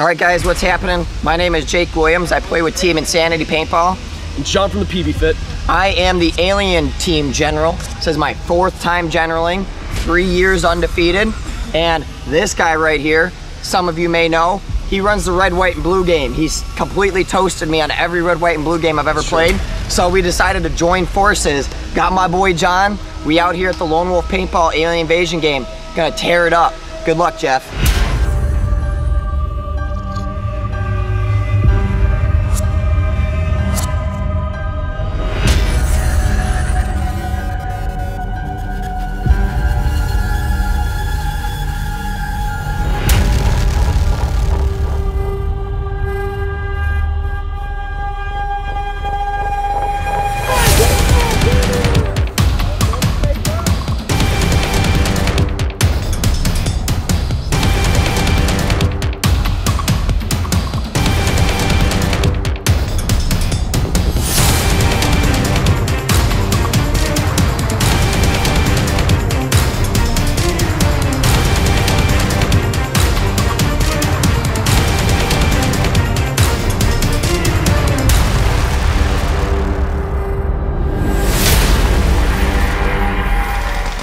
All right, guys, what's happening? My name is Jake Williams. I play with Team Insanity Paintball. And John from the PBfit. I am the Alien Team General. This is my 4th time generaling, 3 years undefeated. And this guy right here, some of you may know, he runs the red, white, and blue game. He's completely toasted me on every red, white, and blue game I've ever played. So we decided to join forces. Got my boy John. We out here at the Lone Wolf Paintball Alien Invasion game. Gonna tear it up. Good luck, Jeff.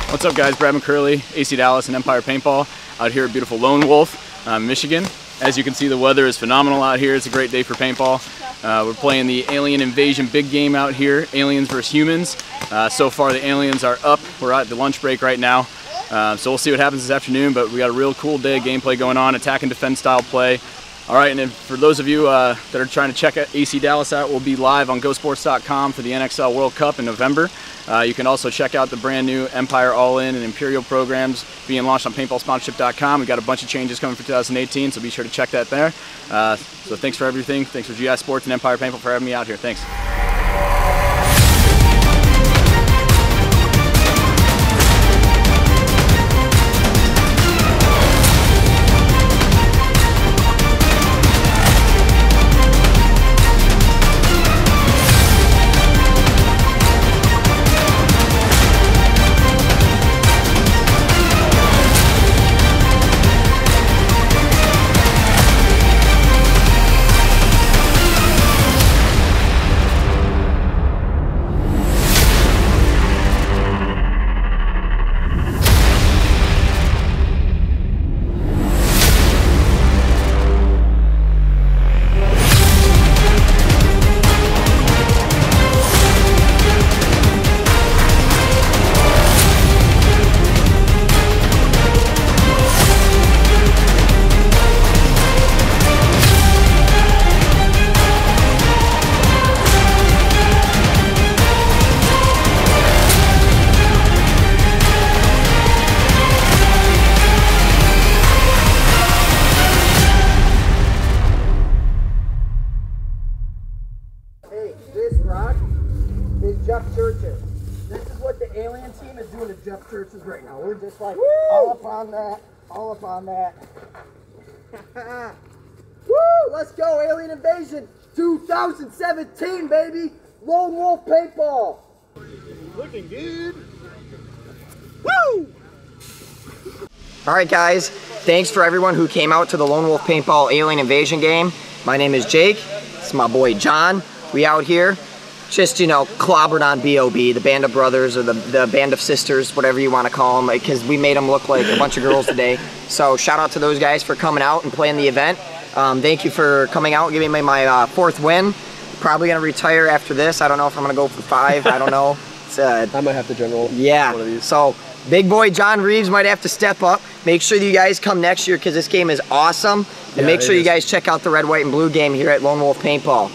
What's up, guys? Brad McCurley, AC Dallas, and Empire Paintball out here at beautiful Lone Wolf, Michigan. As you can see, the weather is phenomenal out here. It's a great day for paintball. We're playing the Alien Invasion big game out here, aliens versus humans. So far, the aliens are up. We're at the lunch break right now. So we'll see what happens this afternoon, but we got a real cool day of gameplay going on, attack and defense style play. All right, and then for those of you that are trying to check AC Dallas out, we'll be live on GoSports.com for the NXL World Cup in November. You can also check out the brand new Empire All-In and Imperial programs being launched on PaintballSponsorship.com. We got a bunch of changes coming for 2018, so be sure to check that there. So thanks for everything. Thanks for GI Sports and Empire Paintball for having me out here. Thanks. This is what the Alien team is doing to Jeff Churches right now. We're just like all up on that, all up on that. Woo! Let's go, Alien Invasion 2017, baby! Lone Wolf Paintball. Looking good. Woo! All right, guys. Thanks for everyone who came out to the Lone Wolf Paintball Alien Invasion game. My name is Jake. This is my boy John. We out here. Just, you know, clobbered on B.O.B., the band of brothers or the band of sisters, whatever you want to call them, because we made them look like a bunch of girls today. So shout out to those guys for coming out and playing the event. Thank you for coming out and giving me my 4th win. Probably going to retire after this. I don't know if I'm going to go for 5. I don't know. It's, I might have to general. Yeah. One of these. So big boy John Reeves might have to step up. Make sure that you guys come next year because this game is awesome. And make sure you guys check out the red, white, and blue game here at Lone Wolf Paintball.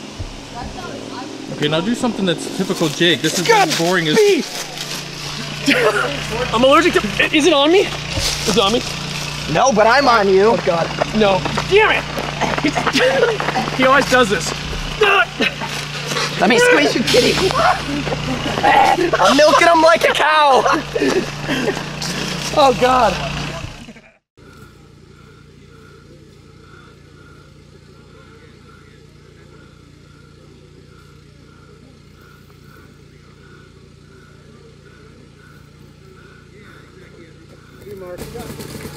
Okay, now do something that's typical Jake. This is as boring as... I'm allergic to... Is it on me? Is it on me? No, but I'm on you. Oh, God. No. Damn it! He always does this. Let me squeeze you, kitty. I'm milking him like a cow. Oh, God.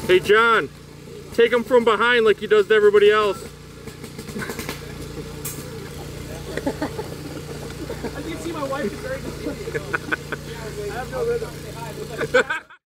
Hey, John. Take him from behind like he does to everybody else. As you can see, my wife is very confused. I have no rhythm.